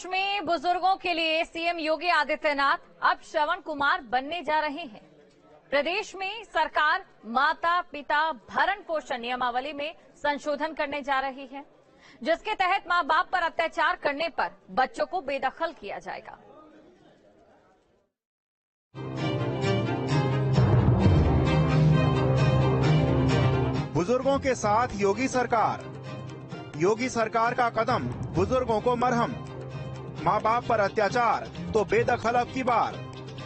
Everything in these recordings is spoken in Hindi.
प्रदेश में बुजुर्गों के लिए सीएम योगी आदित्यनाथ अब श्रवण कुमार बनने जा रहे हैं। प्रदेश में सरकार माता पिता भरण पोषण नियमावली में संशोधन करने जा रही है, जिसके तहत मां बाप पर अत्याचार करने पर बच्चों को बेदखल किया जाएगा। बुजुर्गों के साथ योगी सरकार का कदम बुजुर्गों को मरहम। माँ बाप पर अत्याचार तो बेदखल अब की बार।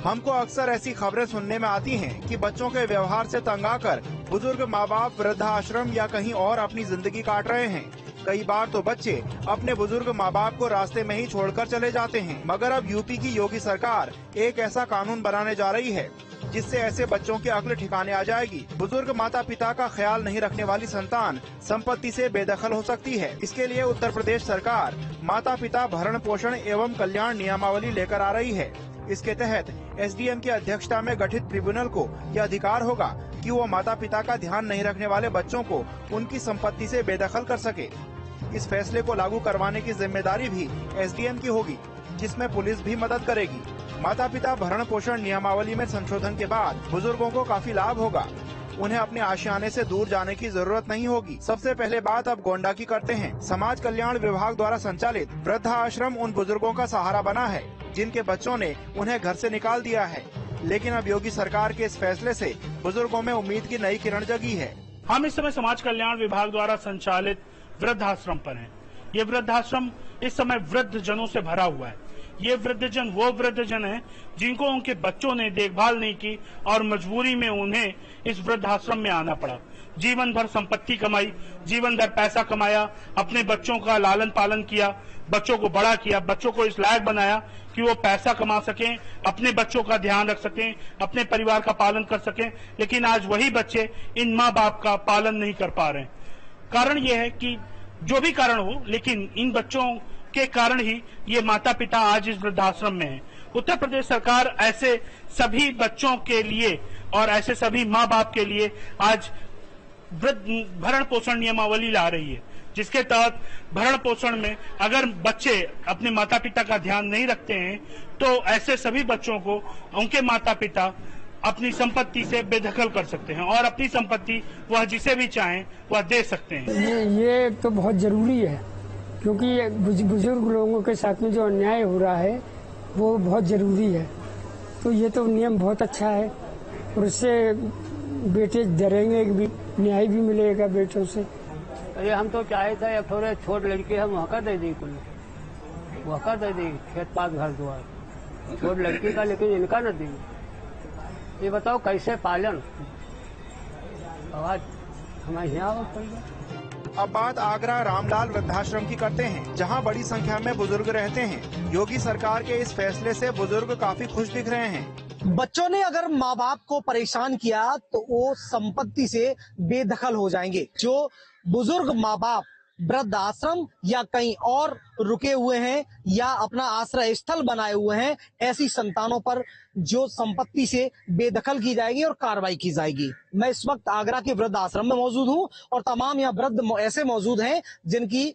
हमको अक्सर ऐसी खबरें सुनने में आती हैं कि बच्चों के व्यवहार से तंग आकर बुजुर्ग माँ बाप वृद्धाश्रम या कहीं और अपनी जिंदगी काट रहे हैं। कई बार तो बच्चे अपने बुजुर्ग माँ बाप को रास्ते में ही छोड़कर चले जाते हैं। मगर अब यूपी की योगी सरकार एक ऐसा कानून बनाने जा रही है जिससे ऐसे बच्चों की अक्ल ठिकाने आ जाएगी। बुजुर्ग माता पिता का ख्याल नहीं रखने वाली संतान संपत्ति से बेदखल हो सकती है। इसके लिए उत्तर प्रदेश सरकार माता पिता भरण पोषण एवं कल्याण नियमावली लेकर आ रही है। इसके तहत एसडीएम की अध्यक्षता में गठित ट्रिब्यूनल को यह अधिकार होगा कि वो माता पिता का ध्यान नहीं रखने वाले बच्चों को उनकी संपत्ति से बेदखल कर सके। इस फैसले को लागू करवाने की जिम्मेदारी भी एसडीएम की होगी, जिसमें पुलिस भी मदद करेगी। माता पिता भरण पोषण नियमावली में संशोधन के बाद बुजुर्गों को काफी लाभ होगा। उन्हें अपने आशियाने से दूर जाने की जरूरत नहीं होगी। सबसे पहले बात अब गोंडा की करते हैं। समाज कल्याण विभाग द्वारा संचालित वृद्धाश्रम उन बुजुर्गों का सहारा बना है जिनके बच्चों ने उन्हें घर से निकाल दिया है। लेकिन अब योगी सरकार के इस फैसले से बुजुर्गों में उम्मीद की नई किरण जगी है। हम इस समय समाज कल्याण विभाग द्वारा संचालित वृद्धाश्रम पर हैं। ये वृद्धाश्रम इस समय वृद्ध जनों से भरा हुआ है। ये वृद्धजन वो वृद्धजन हैं जिनको उनके बच्चों ने देखभाल नहीं की और मजबूरी में उन्हें इस वृद्धाश्रम में आना पड़ा। जीवन भर संपत्ति कमाई, जीवन भर पैसा कमाया, अपने बच्चों का लालन पालन किया, बच्चों को बड़ा किया, बच्चों को इस लायक बनाया कि वो पैसा कमा सकें, अपने बच्चों का ध्यान रख सकें, अपने परिवार का पालन कर सकें। लेकिन आज वही बच्चे इन माँ बाप का पालन नहीं कर पा रहे हैं। कारण ये है कि जो भी कारण हो, लेकिन इन बच्चों के कारण ही ये माता पिता आज इस वृद्धाश्रम में हैं। उत्तर प्रदेश सरकार ऐसे सभी बच्चों के लिए और ऐसे सभी माँ बाप के लिए आज भरण पोषण नियमावली ला रही है, जिसके तहत भरण पोषण में अगर बच्चे अपने माता पिता का ध्यान नहीं रखते हैं तो ऐसे सभी बच्चों को उनके माता पिता अपनी संपत्ति से बेदखल कर सकते हैं और अपनी संपत्ति वह जिसे भी चाहें वह दे सकते हैं। ये तो बहुत जरूरी है, क्योंकि बुजुर्ग लोगों के साथ में जो अन्याय हो रहा है वो बहुत जरूरी है। तो ये तो नियम बहुत अच्छा है और इससे बेटे डरेंगे भी, न्याय भी मिलेगा बेटों से। अरे हम तो चाहे थे थोड़े छोट लड़के हम हका दे दी, कुल हका दे दी, खेत पात घर द्वार छोट लड़की का, लेकिन इनका न दी। ये बताओ कैसे पालन आज हमारे यहाँ पड़ेगा। अब बात आगरा रामलाल वृद्धाश्रम की करते हैं, जहां बड़ी संख्या में बुजुर्ग रहते हैं। योगी सरकार के इस फैसले से बुजुर्ग काफी खुश दिख रहे हैं। बच्चों ने अगर माँ बाप को परेशान किया तो वो संपत्ति से बेदखल हो जाएंगे। जो बुजुर्ग माँ बाप वृद्ध आश्रम या कहीं और रुके हुए हैं या अपना आश्रय स्थल बनाए हुए हैं, ऐसी संतानों पर जो संपत्ति से बेदखल की जाएगी और कार्रवाई की जाएगी। मैं इस वक्त आगरा के वृद्ध आश्रम में मौजूद हूं और तमाम यहाँ वृद्ध ऐसे मौजूद हैं जिनकी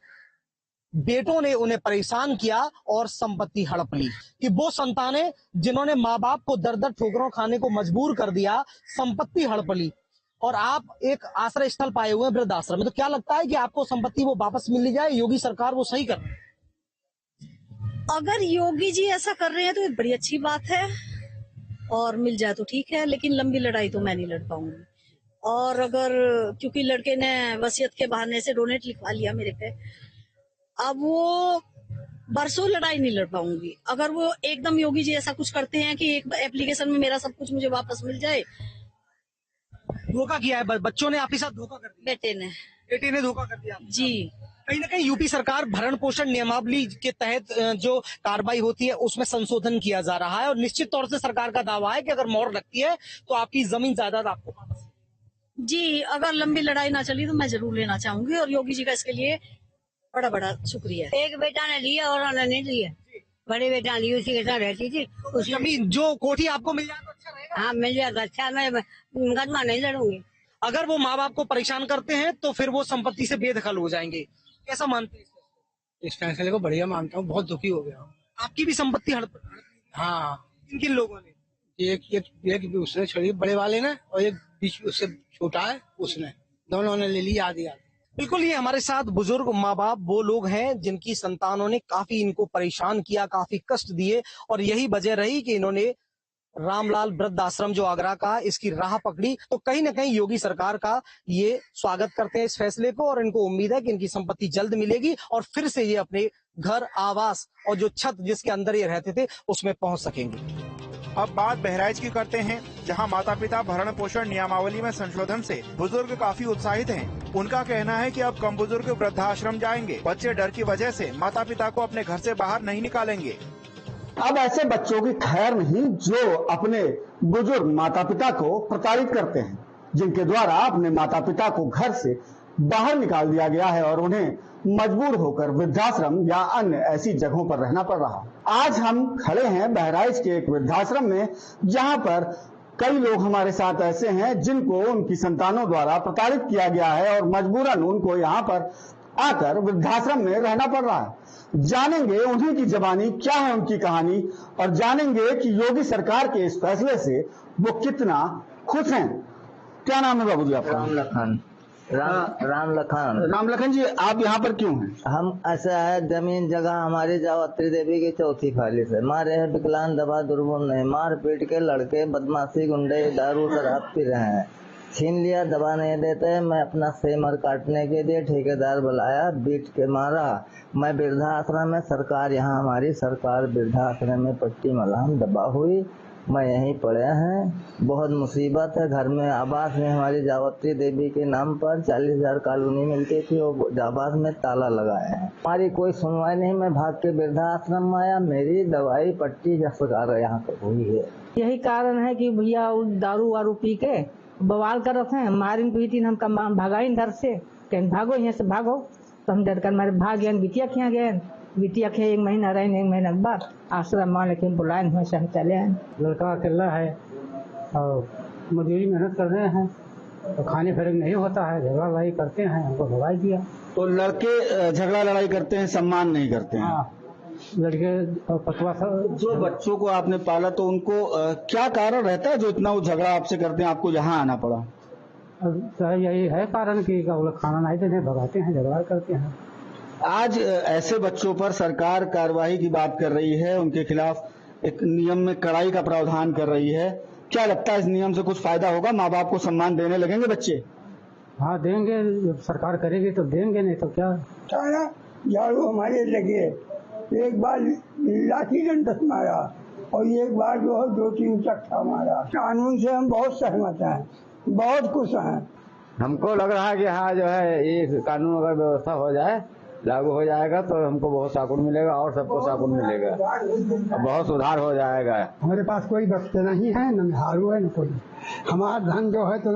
बेटों ने उन्हें परेशान किया और संपत्ति हड़प ली। कि वो संतानें जिन्होंने माँ बाप को दर दर ठोकरों खाने को मजबूर कर दिया, संपत्ति हड़प ली, और आप एक आश्रय स्थल पाए हुए हैं वृद्धाश्रम में। तो क्या लगता है कि आपको संपत्ति वो वापस मिल जाए? योगी सरकार वो सही कर रही है? अगर योगी जी ऐसा कर रहे हैं तो ये बड़ी अच्छी बात है और मिल जाए तो ठीक है, लेकिन लंबी लड़ाई तो मैं नहीं लड़ पाऊंगी। और अगर क्योंकि लड़के ने वसीयत के बहाने से डोनेट लिखवा लिया मेरे पे, अब वो बरसों लड़ाई नहीं लड़ पाऊंगी। अगर वो एकदम योगी जी ऐसा कुछ करते हैं कि एक एप्लीकेशन में मेरा सब कुछ मुझे वापस मिल जाए। धोखा किया है बच्चों ने आपके साथ, धोखा कर दिया बेटे ने धोखा कर दिया जी। कहीं ना कहीं यूपी सरकार भरण पोषण नियमावली के तहत जो कार्रवाई होती है उसमें संशोधन किया जा रहा है और निश्चित तौर से सरकार का दावा है कि अगर मोहर लगती है तो आपकी जमीन जायदाद आपको वापस जी। अगर लंबी लड़ाई ना चली तो मैं जरूर लेना चाहूंगी और योगी जी का इसके लिए बड़ा बड़ा शुक्रिया। एक बेटा ने लिया और उन्होंने नहीं लिया, बड़े बेटा ली, उसी के साथ रहती थी। उस जमीन जो कोठी आपको मिल जाए तो अच्छा रहेगा। हाँ मिल जाएगा, अच्छा। मैं मुकदमा नहीं लड़ूंगी। अगर वो माँ बाप को परेशान करते हैं तो फिर वो संपत्ति से बेदखल हो जाएंगे। कैसा मानते हैं? इस फैसले को बढ़िया मानता हूँ, बहुत दुखी हो गया हूँ। आपकी भी संपत्ति हड़प? हाँ, किन किन लोगों ने? एक उसने छोड़ी, बड़े वाले ने, और एक बीच उससे छोटा है उसने, दोनों ने ले लिया आधी आधी। बिल्कुल, ये हमारे साथ बुजुर्ग माँ बाप वो लोग हैं जिनकी संतानों ने काफी इनको परेशान किया, काफी कष्ट दिए, और यही वजह रही कि इन्होंने रामलाल वृद्ध आश्रम जो आगरा का, इसकी राह पकड़ी। तो कहीं ना कहीं योगी सरकार का ये स्वागत करते हैं इस फैसले को, और इनको उम्मीद है कि इनकी संपत्ति जल्द मिलेगी और फिर से ये अपने घर, आवास और जो छत जिसके अंदर ये रहते थे उसमें पहुंच सकेंगे। अब बात बहराइच की करते हैं, जहां माता पिता भरण पोषण नियमावली में संशोधन से बुजुर्ग काफी उत्साहित हैं। उनका कहना है कि अब कम बुजुर्ग वृद्धाश्रम जाएंगे। बच्चे डर की वजह से माता पिता को अपने घर से बाहर नहीं निकालेंगे। अब ऐसे बच्चों की खैर नहीं जो अपने बुजुर्ग माता पिता को प्रताड़ित करते हैं, जिनके द्वारा अपने माता पिता को घर से बाहर निकाल दिया गया है और उन्हें मजबूर होकर वृद्धाश्रम या अन्य ऐसी जगहों पर रहना पड़ रहा। आज हम खड़े हैं बहराइच के एक वृद्धाश्रम में, जहां पर कई लोग हमारे साथ ऐसे हैं जिनको उनकी संतानों द्वारा प्रताड़ित किया गया है और मजबूरन उनको यहाँ पर आकर वृद्धाश्रम में रहना पड़ रहा है। जानेंगे उन्हीं की जबानी क्या है उनकी कहानी, और जानेंगे कि योगी सरकार के इस फैसले से वो कितना खुश हैं। क्या नाम है बाबू जी आपका? राम लखन जी, आप यहाँ पर क्यों हैं? हम ऐसा है, जमीन जगह हमारी जावत्री देवी की चौथी फालिस है। मारे है विकलांग, दबा दुर्बल नहीं, मार पीट के लड़के बदमाशी गुंडे दारू शराब पी रहे हैं, छीन लिया, दबा नहीं देते। मैं अपना सेमर काटने के लिए ठेकेदार बुलाया, बीट के मारा। मैं वृद्धाश्रम में, सरकार यहाँ हमारी सरकार वृद्धाश्रम में पट्टी मलहम दबा हुई, मैं यहीं पड़े हैं। बहुत मुसीबत है। घर में आवास में हमारी जावत्री देवी के नाम पर 40,000 कॉलोनी मिलती थी, वो आवास में ताला लगाए हैं। हमारी कोई सुनवाई नहीं। मैं भाग के वृद्धाश्रम में आया, मेरी दवाई पट्टी सरकार यहाँ पर हुई है। यही कारण है कि भैया दारू वारू पी के बवाल कर रखे हैं, मारिन पीटिन, हम कम भगाइन घर से, कहीं भागो यहाँ से भागो। तो हम डर कर मारे भाग गए, बिटिया खिया गए, बिटिया खे 1 महीना रहे, 1 महीना के बाद आश्रम मान लेकिन बुलाए हुए से हम चले आए। लड़का अकेला है और मजदूरी मेहनत कर रहे हैं, तो खाने फिर नहीं होता है, झगड़ा लड़ाई करते हैं, हमको भगा दिया। तो लड़के झगड़ा लड़ाई करते हैं, सम्मान नहीं करते हैं। हाँ, लड़के पतवा जो बच्चों को आपने पाला तो उनको क्या कारण रहता है जो इतना वो झगड़ा आपसे करते हैं, आपको यहाँ आना पड़ा? यही है कारण कि खाना नहीं देते, भगाते हैं, झगड़ा करते हैं। आज ऐसे बच्चों पर सरकार कार्रवाई की बात कर रही है, उनके खिलाफ एक नियम में कड़ाई का प्रावधान कर रही है। क्या लगता है इस नियम से कुछ फायदा होगा? माँ बाप को सम्मान देने लगेंगे बच्चे? हाँ देंगे, जब सरकार करेगी तो देंगे, नहीं तो क्या। झाड़ू हमारे लगे, एक बार लाठी डंडा मारा और एक बार जो है 2-3 चक्का मारा। कानून से हम बहुत सहमत हैं, बहुत खुश हैं। हमको लग रहा है कि हाँ जो है ये कानून अगर व्यवस्था हो जाए, लागू हो जाएगा तो हमको बहुत सुकून मिलेगा और सबको सुकून मिलेगा, बहुत सुधार हो जाएगा। हमारे पास कोई बख्शे नहीं है, न झाड़ू है न कोई। हमारा धन जो है तो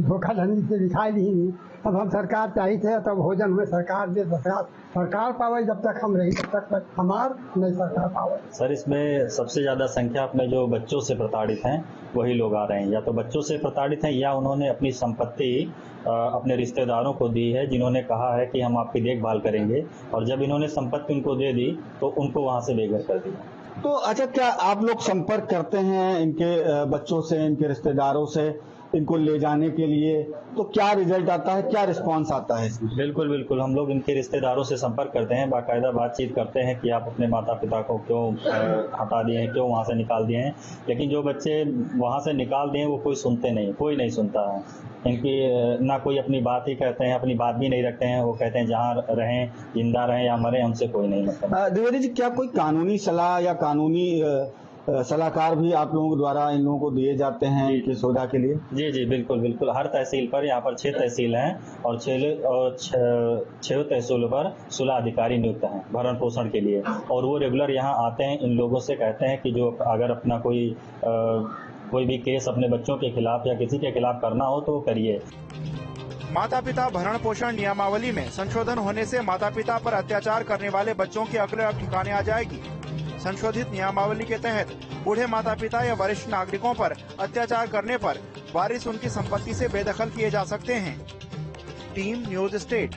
धोखाधड़ी से दिखाई नहीं। अब हम सरकार चाहिए थे तब भोजन में सरकार दे, सरकार पावे, जब तक हम रही तब तक हमार नहीं सरकार पावे। सर, इसमें सबसे ज्यादा संख्या में जो बच्चों से प्रताड़ित हैं वही लोग आ रहे हैं। या तो बच्चों से प्रताड़ित हैं या उन्होंने अपनी संपत्ति अपने रिश्तेदारों को दी है, जिन्होंने कहा है कि हम आपकी देखभाल करेंगे, और जब इन्होंने संपत्ति उनको दे दी तो उनको वहां से बेघर कर दिया। तो अच्छा, क्या आप लोग संपर्क करते हैं इनके बच्चों से, इनके रिश्तेदारों से, इनको ले जाने के लिए? तो क्या रिजल्ट आता है, क्या रिस्पांस आता है इसमें? बिल्कुल बिल्कुल, हम लोग इनके रिश्तेदारों से संपर्क करते हैं, बाकायदा बातचीत करते हैं कि आप अपने माता पिता को क्यों हटा दिए हैं, क्यों वहाँ से निकाल दिए हैं। लेकिन जो बच्चे वहाँ से निकाल दिए वो कोई सुनते नहीं, कोई नहीं सुनता है इनकी, ना कोई अपनी बात ही कहते हैं, अपनी बात भी नहीं रखते हैं। वो कहते हैं जहाँ रहें, जिंदा रहें या मरें, हमसे कोई नहीं मतलब। द्विवेदी जी, क्या कोई कानूनी सलाह या कानूनी सलाहकार भी आप लोगों द्वारा इन लोगों को दिए जाते हैं इनकी सुविधा के लिए? जी जी बिल्कुल बिल्कुल, हर तहसील पर, यहाँ पर 6 तहसील हैं और 6 तहसीलों पर 16 अधिकारी नियुक्त हैं भरण पोषण के लिए, और वो रेगुलर यहाँ आते हैं, इन लोगों से कहते हैं कि जो अगर अपना कोई भी केस अपने बच्चों के खिलाफ या किसी के खिलाफ करना हो तो करिए। माता पिता भरण पोषण नियमावली में संशोधन होने से माता पिता पर अत्याचार करने वाले बच्चों की अकल अब ठिकाने आ जाएगी। संशोधित नियमावली के तहत बूढ़े माता पिता या वरिष्ठ नागरिकों पर अत्याचार करने पर वारिस उनकी संपत्ति से बेदखल किए जा सकते हैं। Team news state.